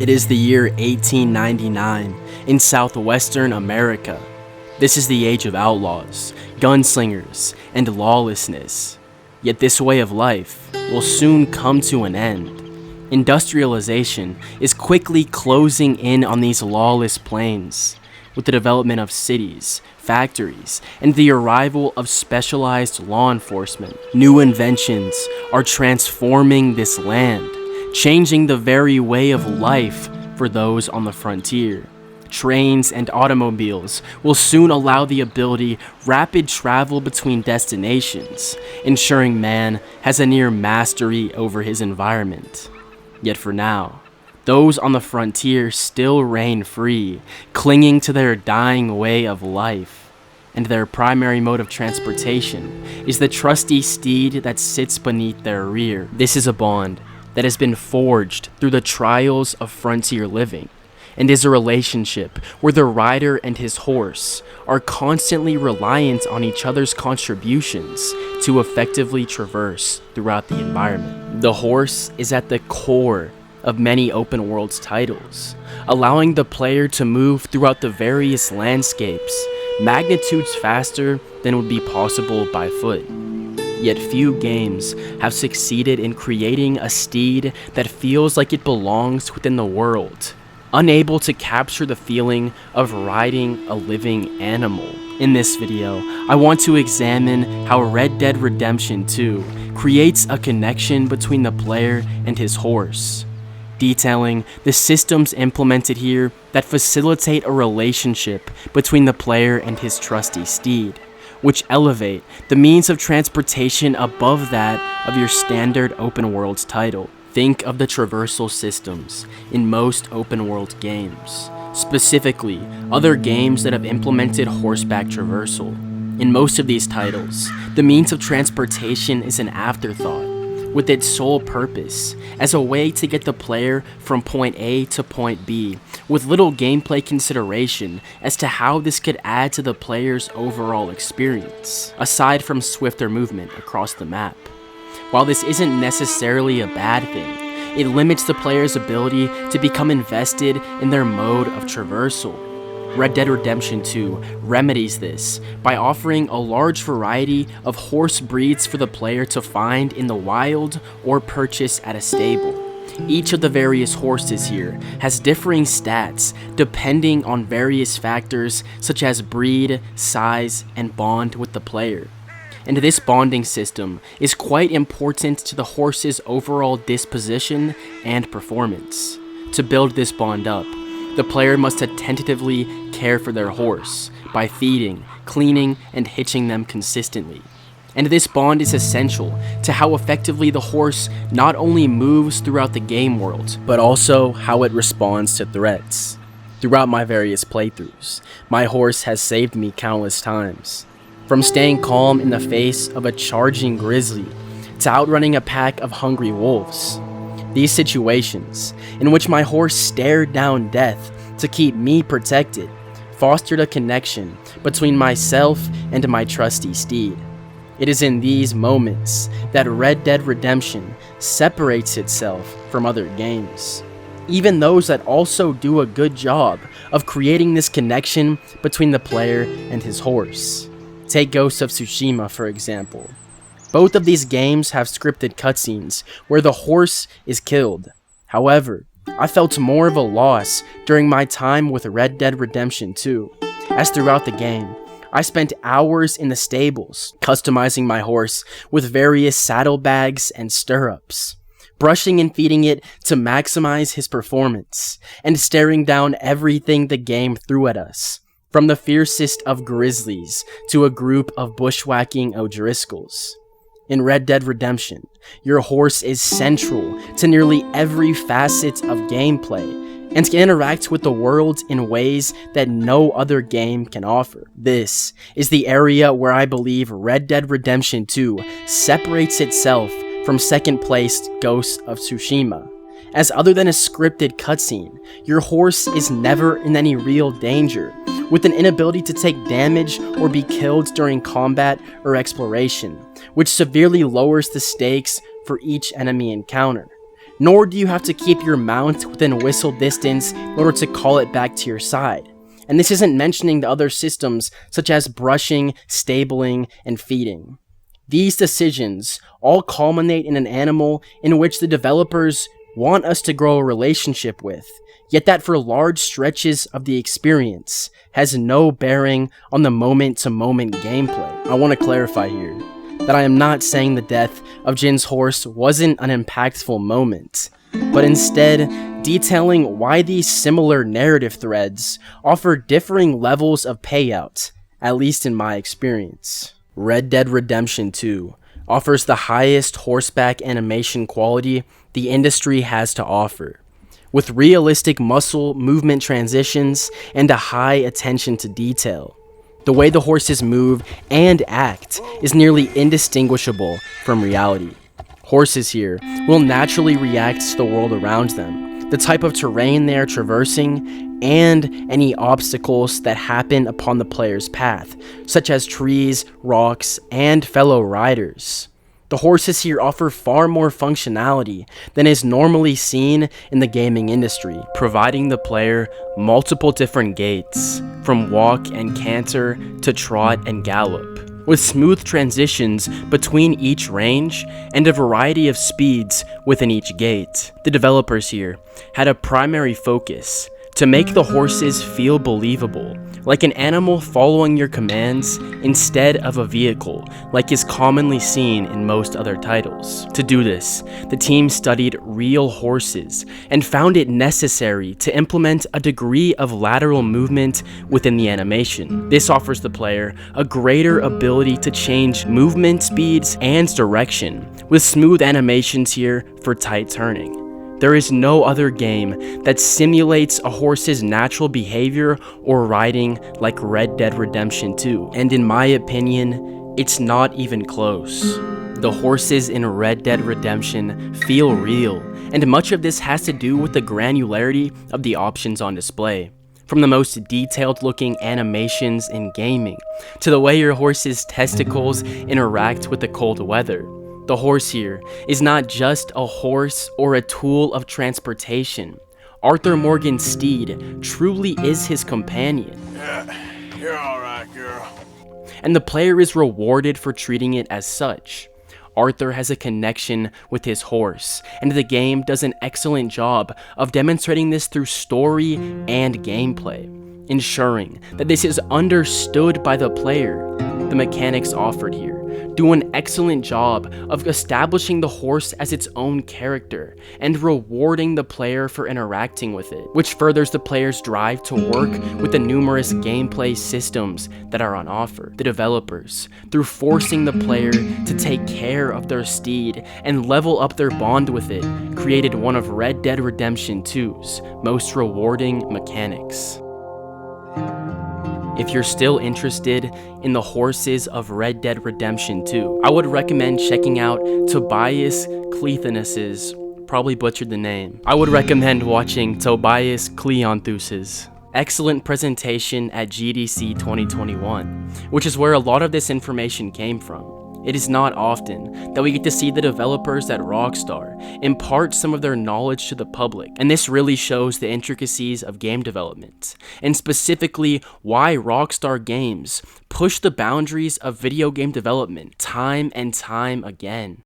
It is the year 1899 in southwestern America. This is the age of outlaws, gunslingers, and lawlessness. Yet this way of life will soon come to an end. Industrialization is quickly closing in on these lawless plains. With the development of cities, factories, and the arrival of specialized law enforcement, new inventions are transforming this land, changing the very way of life for those on the frontier. Trains and automobiles will soon allow the ability rapid travel between destinations, ensuring man has a near mastery over his environment. Yet for now, those on the frontier still reign free, clinging to their dying way of life, and their primary mode of transportation is the trusty steed that sits beneath their rear. This is a bond that has been forged through the trials of frontier living, and is a relationship where the rider and his horse are constantly reliant on each other's contributions to effectively traverse throughout the environment. The horse is at the core of many open world titles, allowing the player to move throughout the various landscapes magnitudes faster than would be possible by foot. Yet few games have succeeded in creating a steed that feels like it belongs within the world, unable to capture the feeling of riding a living animal. In this video, I want to examine how Red Dead Redemption 2 creates a connection between the player and his horse, detailing the systems implemented here that facilitate a relationship between the player and his trusty steed, which elevate the means of transportation above that of your standard open world title. Think of the traversal systems in most open world games, specifically other games that have implemented horseback traversal. In most of these titles, the means of transportation is an afterthought, with its sole purpose as a way to get the player from point A to point B, with little gameplay consideration as to how this could add to the player's overall experience, aside from swifter movement across the map. While this isn't necessarily a bad thing, it limits the player's ability to become invested in their mode of traversal. Red Dead Redemption 2 remedies this by offering a large variety of horse breeds for the player to find in the wild or purchase at a stable. Each of the various horses here has differing stats depending on various factors such as breed, size, and bond with the player. And this bonding system is quite important to the horse's overall disposition and performance. To build this bond up, the player must attentively care for their horse by feeding, cleaning, and hitching them consistently. And this bond is essential to how effectively the horse not only moves throughout the game world, but also how it responds to threats. Throughout my various playthroughs, my horse has saved me countless times. From staying calm in the face of a charging grizzly, to outrunning a pack of hungry wolves. These situations, in which my horse stared down death to keep me protected, fostered a connection between myself and my trusty steed. It is in these moments that Red Dead Redemption separates itself from other games, even those that also do a good job of creating this connection between the player and his horse. Take Ghost of Tsushima, for example. Both of these games have scripted cutscenes where the horse is killed. However, I felt more of a loss during my time with Red Dead Redemption 2, as throughout the game, I spent hours in the stables, customizing my horse with various saddlebags and stirrups, brushing and feeding it to maximize his performance, and staring down everything the game threw at us, from the fiercest of grizzlies to a group of bushwhacking O'Driscolls. In Red Dead Redemption, your horse is central to nearly every facet of gameplay and can interact with the world in ways that no other game can offer. This is the area where I believe Red Dead Redemption 2 separates itself from second-placed Ghost of Tsushima, as other than a scripted cutscene, your horse is never in any real danger, with an inability to take damage or be killed during combat or exploration, which severely lowers the stakes for each enemy encounter. nor do you have to keep your mount within whistle distance in order to call it back to your side. And this isn't mentioning the other systems such as brushing, stabling, and feeding. These decisions all culminate in an animal in which the developers want us to grow a relationship with, yet that for large stretches of the experience has no bearing on the moment-to-moment gameplay. I want to clarify here that I am not saying the death of Jin's horse wasn't an impactful moment, but instead detailing why these similar narrative threads offer differing levels of payout, at least in my experience. Red Dead Redemption 2 offers the highest horseback animation quality the industry has to offer, with realistic muscle movement transitions and a high attention to detail. The way the horses move and act is nearly indistinguishable from reality. Horses here will naturally react to the world around them, the type of terrain they are traversing, and any obstacles that happen upon the player's path, such as trees, rocks, and fellow riders. The horses here offer far more functionality than is normally seen in the gaming industry, providing the player multiple different gaits, from walk and canter to trot and gallop, with smooth transitions between each range and a variety of speeds within each gait. The developers here had a primary focus to make the horses feel believable, like an animal following your commands instead of a vehicle, like is commonly seen in most other titles. To do this, the team studied real horses and found it necessary to implement a degree of lateral movement within the animation. This offers the player a greater ability to change movement speeds and direction, with smooth animations here for tight turning. There is no other game that simulates a horse's natural behavior or riding like Red Dead Redemption 2, and in my opinion, it's not even close. The horses in Red Dead Redemption feel real, and much of this has to do with the granularity of the options on display. From the most detailed looking animations in gaming, to the way your horse's testicles interact with the cold weather. The horse here is not just a horse or a tool of transportation. Arthur Morgan's steed truly is his companion. Yeah, you're alright, girl. And the player is rewarded for treating it as such. Arthur has a connection with his horse, and the game does an excellent job of demonstrating this through story and gameplay, ensuring that this is understood by the player. The mechanics offered here do an excellent job of establishing the horse as its own character and rewarding the player for interacting with it, which furthers the player's drive to work with the numerous gameplay systems that are on offer. The developers, through forcing the player to take care of their steed and level up their bond with it, created one of Red Dead Redemption 2's most rewarding mechanics. If you're still interested in the horses of Red Dead Redemption 2, I would recommend checking out Tobias Cleonthis's, probably butchered the name. I would recommend watching Tobias Cleonthis's excellent presentation at GDC 2021, which is where a lot of this information came from. It is not often that we get to see the developers at Rockstar impart some of their knowledge to the public, and this really shows the intricacies of game development, and specifically why Rockstar Games push the boundaries of video game development time and time again.